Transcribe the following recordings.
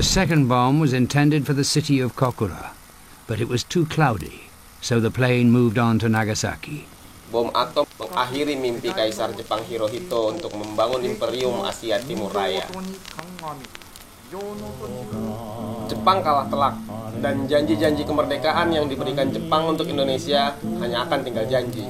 The second bomb was intended for the city of Kokura, but it was too cloudy, so the plane moved on to Nagasaki. Bom atom mengakhiri mimpi Kaisar Jepang Hirohito untuk membangun Imperium Asia Timur Raya. Jepang kalah telak, dan janji-janji kemerdekaan yang diberikan Jepang untuk Indonesia hanya akan tinggal janji.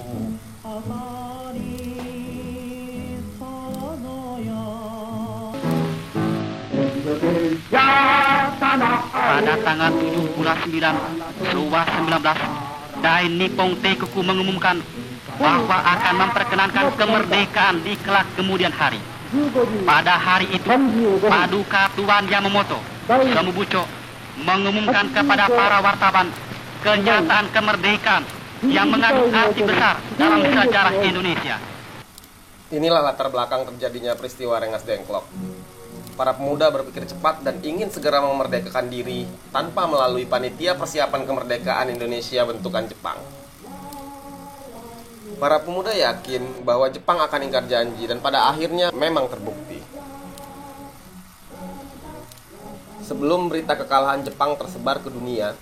Pada tanggal 7 bulan 9, 2019, Dai Nippon Teikoku mengumumkan bahwa akan memperkenankan kemerdekaan di kelak kemudian hari. Pada hari itu, Paduka Tuan Yamamoto, Somubucho, mengumumkan kepada para wartawan kenyataan kemerdekaan yang mengandung arti besar dalam sejarah Indonesia. Inilah latar belakang terjadinya peristiwa Rengas Dengklok. Para pemuda berpikir cepat dan ingin segera memerdekakan diri tanpa melalui panitia persiapan kemerdekaan Indonesia bentukan Jepang. Para pemuda yakin bahwa Jepang akan ingkar janji dan pada akhirnya memang terbukti. Sebelum berita kekalahan Jepang tersebar ke dunia,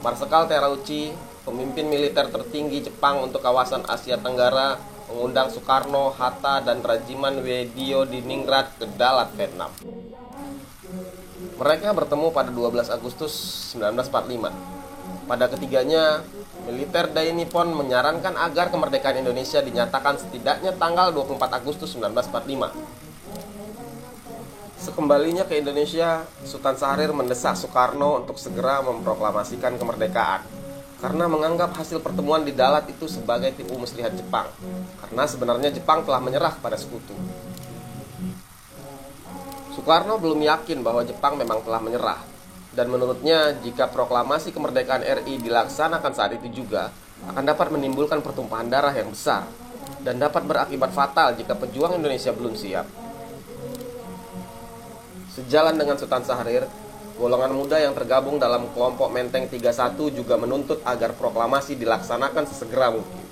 Marsekal Terauchi, pemimpin militer tertinggi Jepang untuk kawasan Asia Tenggara, mengundang Soekarno, Hatta, dan Rajiman Wediodiningrat ke Dalat, Vietnam. Mereka bertemu pada 12 Agustus 1945. Pada ketiganya, militer Dai Nippon menyarankan agar kemerdekaan Indonesia dinyatakan setidaknya tanggal 24 Agustus 1945. Sekembalinya ke Indonesia, Sultan Syahrir mendesak Soekarno untuk segera memproklamasikan kemerdekaan karena menganggap hasil pertemuan di Dalat itu sebagai tipu muslihat Jepang, karena sebenarnya Jepang telah menyerah kepada sekutu. Soekarno belum yakin bahwa Jepang memang telah menyerah, dan menurutnya jika proklamasi kemerdekaan RI dilaksanakan saat itu juga akan dapat menimbulkan pertumpahan darah yang besar dan dapat berakibat fatal jika pejuang Indonesia belum siap. Sejalan dengan Sultan Syahrir, golongan muda yang tergabung dalam kelompok Menteng 31 juga menuntut agar proklamasi dilaksanakan sesegera mungkin.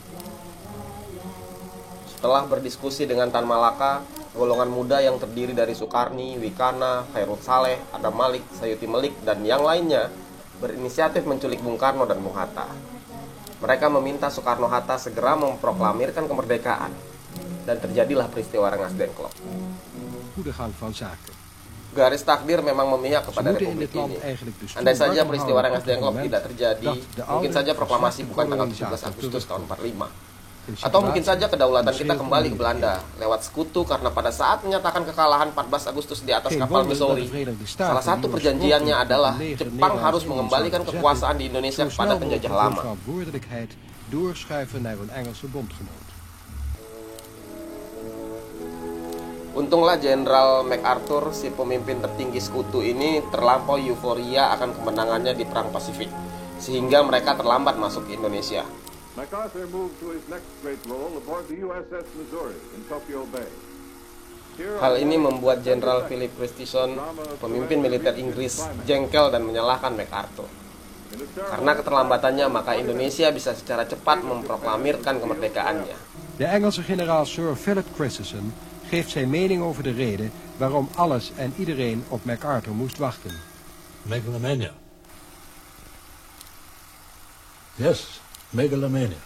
Setelah berdiskusi dengan Tan Malaka, golongan muda yang terdiri dari Sukarni, Wikana, Khairul Saleh, Adam Malik, Sayuti Melik, dan yang lainnya berinisiatif menculik Bung Karno dan Bung Hatta. Mereka meminta Soekarno-Hatta segera memproklamirkan kemerdekaan, dan terjadilah peristiwa Rengas Dengklok. Garis takdir memang memihak kepada republik ini. Andai saja peristiwa Rengas Dengklok tidak terjadi, mungkin saja proklamasi bukan tanggal 17 Agustus tahun 45. Atau mungkin saja kedaulatan kita kembali ke Belanda lewat sekutu, karena pada saat menyatakan kekalahan 14 Agustus di atas kapal Missouri, salah satu perjanjiannya adalah Jepang harus mengembalikan kekuasaan di Indonesia kepada penjajah lama. Untunglah Jenderal MacArthur, si pemimpin tertinggi sekutu ini, terlampau euforia akan kemenangannya di Perang Pasifik, sehingga mereka terlambat masuk ke Indonesia. MacArthur moved to his next great role aboard the USS Missouri in Tokyo Bay. Hal ini membuat Jenderal Philip Christison, pemimpin militer Inggris, jengkel dan menyalahkan MacArthur. Karena keterlambatannya, maka Indonesia bisa secara cepat memproklamirkan kemerdekaannya. De Engelse generaal Sir Philip Christison geeft zijn mening over de reden waarom alles en iedereen op MacArthur moest wachten. Megalomania. Yes, megalomania.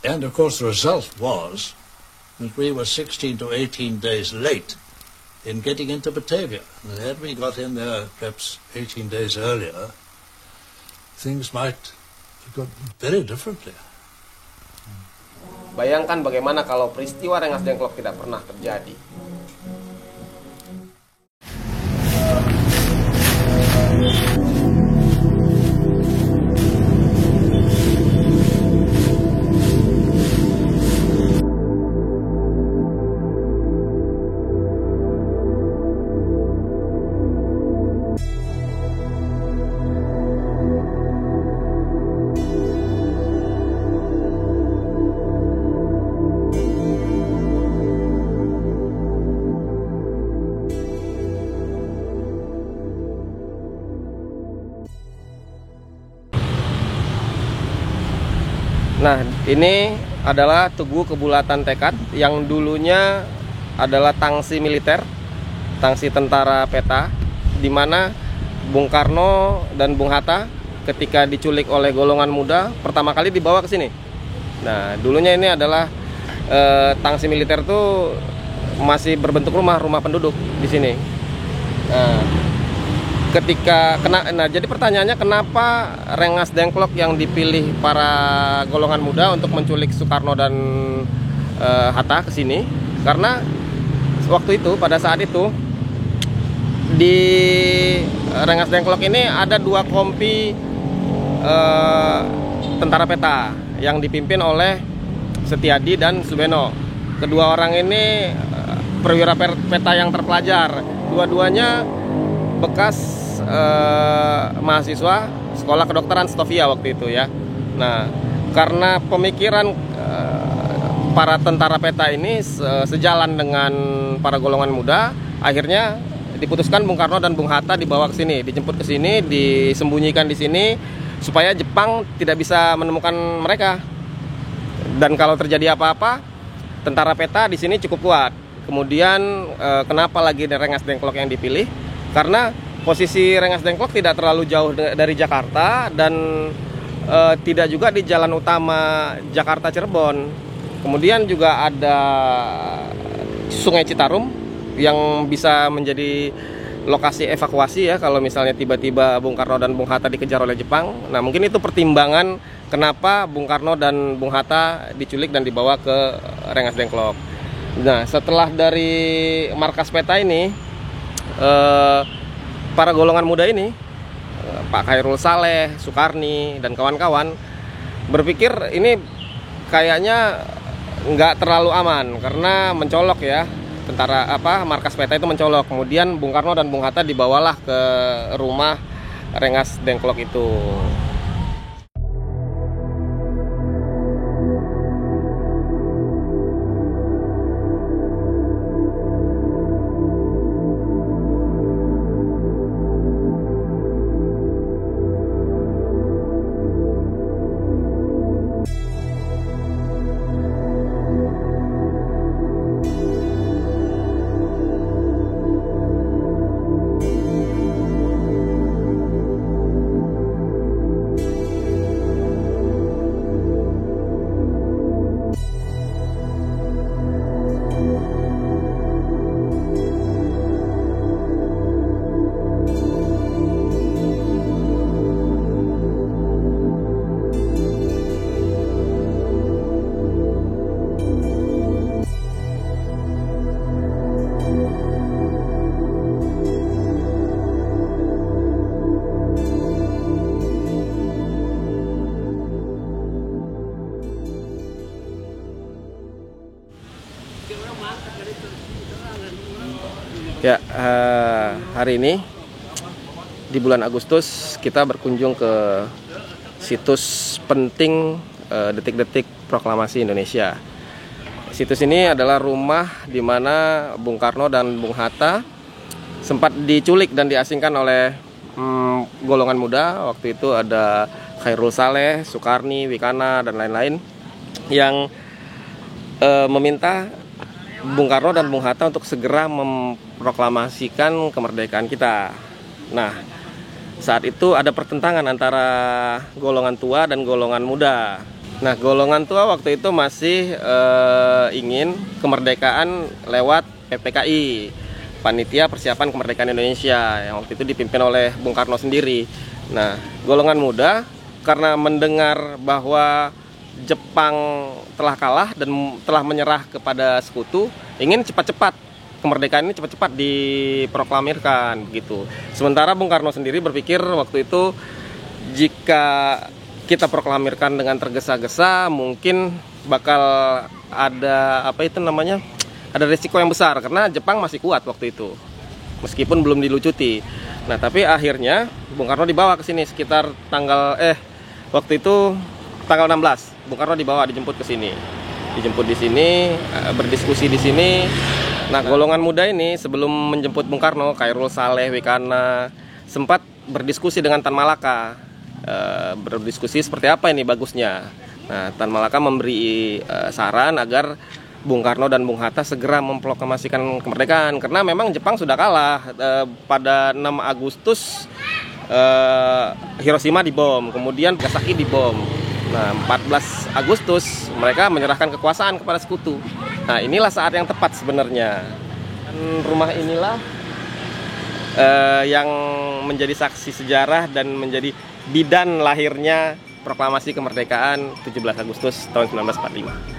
And of course the result was that we were 16 to 18 days late in getting into Batavia. And had we got in there perhaps 18 days earlier, things might have gone very differently. Bayangkan bagaimana kalau peristiwa Rengas Dengklok tidak pernah terjadi. Nah, ini adalah Tugu Kebulatan Tekad yang dulunya adalah tangsi militer, tangsi tentara peta. di mana Bung Karno dan Bung Hatta ketika diculik oleh golongan muda pertama kali dibawa ke sini. Nah, dulunya ini adalah tangsi militer tuh masih berbentuk rumah penduduk di sini. Nah, jadi pertanyaannya kenapa Rengas Dengklok yang dipilih para golongan muda untuk menculik Soekarno dan Hatta ke sini? Karena waktu itu, pada saat itu, di Rengas Dengklok ini ada 2 kompi tentara peta yang dipimpin oleh Setiadi dan Subeno. Kedua orang ini perwira peta yang terpelajar. Dua-duanya bekas mahasiswa sekolah kedokteran Stovia waktu itu ya. Nah, karena pemikiran para tentara peta ini sejalan dengan para golongan muda, akhirnya diputuskan Bung Karno dan Bung Hatta dibawa ke sini, dijemput ke sini, disembunyikan di sini supaya Jepang tidak bisa menemukan mereka. Dan kalau terjadi apa-apa, tentara peta di sini cukup kuat. Kemudian kenapa lagi Rengas Dengklok yang dipilih? Karena posisi Rengas Dengklok tidak terlalu jauh dari Jakarta dan tidak juga di jalan utama Jakarta Cirebon. Kemudian juga ada Sungai Citarum yang bisa menjadi lokasi evakuasi ya kalau misalnya tiba-tiba Bung Karno dan Bung Hatta dikejar oleh Jepang. Nah, mungkin itu pertimbangan kenapa Bung Karno dan Bung Hatta diculik dan dibawa ke Rengas Dengklok. Nah, setelah dari markas peta ini, para golongan muda ini, Pak Khairul Saleh, Sukarni, dan kawan-kawan berpikir ini kayaknya nggak terlalu aman karena mencolok ya. Markas peta itu mencolok. Kemudian Bung Karno dan Bung Hatta dibawalah ke rumah Rengas Dengklok itu. Ya, hari ini di bulan Agustus kita berkunjung ke situs penting detik-detik proklamasi Indonesia. Situs ini adalah rumah di mana Bung Karno dan Bung Hatta sempat diculik dan diasingkan oleh golongan muda. Waktu itu ada Khairul Saleh, Sukarni, Wikana, dan lain-lain yang meminta Bung Karno dan Bung Hatta untuk segera memproklamasikan kemerdekaan kita. Nah, saat itu ada pertentangan antara golongan tua dan golongan muda. Nah, golongan tua waktu itu masih ingin kemerdekaan lewat PPKI, Panitia Persiapan Kemerdekaan Indonesia, yang waktu itu dipimpin oleh Bung Karno sendiri. Nah, golongan muda karena mendengar bahwa Jepang telah kalah dan telah menyerah kepada sekutu, ingin cepat-cepat kemerdekaan ini cepat-cepat diproklamirkan gitu. Sementara Bung Karno sendiri berpikir waktu itu jika kita proklamirkan dengan tergesa-gesa mungkin bakal ada ada risiko yang besar karena Jepang masih kuat waktu itu meskipun belum dilucuti. Nah, tapi akhirnya Bung Karno dibawa ke sini sekitar waktu itu tanggal 16. Bung Karno dijemput ke sini. Dijemput di sini, berdiskusi di sini. Nah, golongan muda ini sebelum menjemput Bung Karno, Khairul Saleh, Wikana sempat berdiskusi dengan Tan Malaka. Berdiskusi seperti apa ini bagusnya. Nah, Tan Malaka memberi saran agar Bung Karno dan Bung Hatta segera memproklamasikan kemerdekaan, karena memang Jepang sudah kalah. Pada 6 Agustus Hiroshima dibom, kemudian Nagasaki dibom. Nah, 14 Agustus mereka menyerahkan kekuasaan kepada sekutu. Nah, inilah saat yang tepat sebenarnya. Rumah inilah yang menjadi saksi sejarah dan menjadi bidan lahirnya proklamasi kemerdekaan 17 Agustus tahun 1945.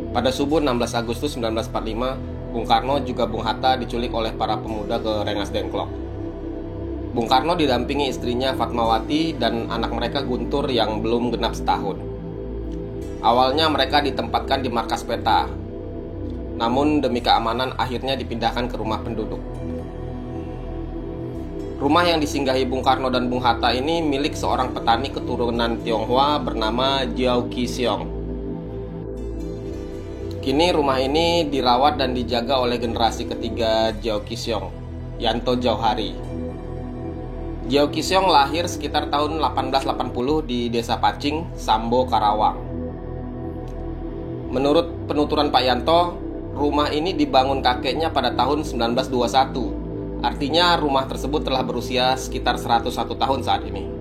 Pada subuh 16 Agustus 1945, Bung Karno juga Bung Hatta diculik oleh para pemuda ke Rengas Dengklok. Bung Karno didampingi istrinya Fatmawati dan anak mereka Guntur yang belum genap setahun. Awalnya mereka ditempatkan di markas peta, namun demi keamanan akhirnya dipindahkan ke rumah penduduk. Rumah yang disinggahi Bung Karno dan Bung Hatta ini milik seorang petani keturunan Tionghoa bernama Jiao Qisiong. Kini rumah ini dirawat dan dijaga oleh generasi ketiga Jiao Qisiong, Yanto Jauhari. Jiao Qisiong lahir sekitar tahun 1880 di Desa Pacing, Sambo, Karawang. Menurut penuturan Pak Yanto, rumah ini dibangun kakeknya pada tahun 1921. Artinya rumah tersebut telah berusia sekitar 101 tahun saat ini.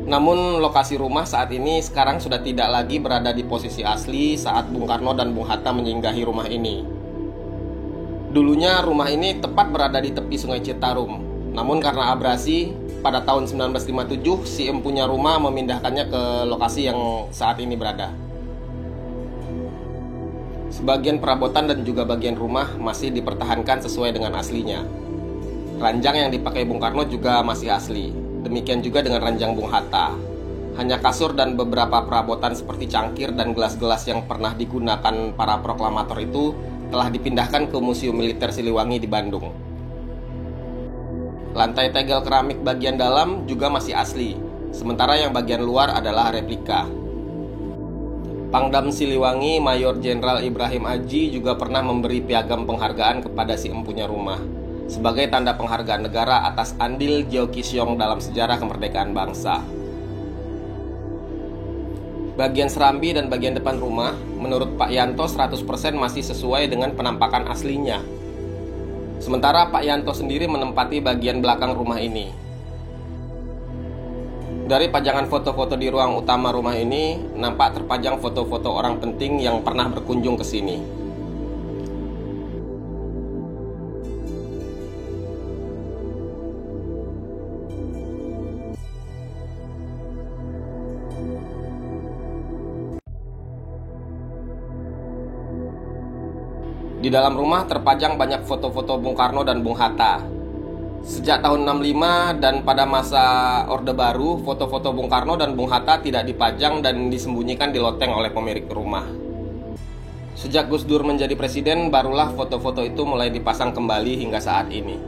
Namun lokasi rumah saat ini sekarang sudah tidak lagi berada di posisi asli saat Bung Karno dan Bung Hatta menyinggahi rumah ini. Dulunya rumah ini tepat berada di tepi Sungai Citarum. Namun karena abrasi, pada tahun 1957 si empunya rumah memindahkannya ke lokasi yang saat ini berada. Sebagian perabotan dan juga bagian rumah masih dipertahankan sesuai dengan aslinya. Ranjang yang dipakai Bung Karno juga masih asli. Demikian juga dengan ranjang Bung Hatta. Hanya kasur dan beberapa perabotan seperti cangkir dan gelas-gelas yang pernah digunakan para proklamator itu telah dipindahkan ke Museum Militer Siliwangi di Bandung. Lantai tegel keramik bagian dalam juga masih asli, sementara yang bagian luar adalah replika. Pangdam Siliwangi Mayor Jenderal Ibrahim Aji juga pernah memberi piagam penghargaan kepada si empunya rumah sebagai tanda penghargaan negara atas andil Jiao Qisiong dalam sejarah kemerdekaan bangsa. Bagian serambi dan bagian depan rumah, menurut Pak Yanto 100% masih sesuai dengan penampakan aslinya. Sementara Pak Yanto sendiri menempati bagian belakang rumah ini. Dari pajangan foto-foto di ruang utama rumah ini, nampak terpajang foto-foto orang penting yang pernah berkunjung ke sini. Di dalam rumah terpajang banyak foto-foto Bung Karno dan Bung Hatta. Sejak tahun 65 dan pada masa Orde Baru, foto-foto Bung Karno dan Bung Hatta tidak dipajang dan disembunyikan di loteng oleh pemilik rumah. Sejak Gus Dur menjadi presiden, barulah foto-foto itu mulai dipasang kembali hingga saat ini.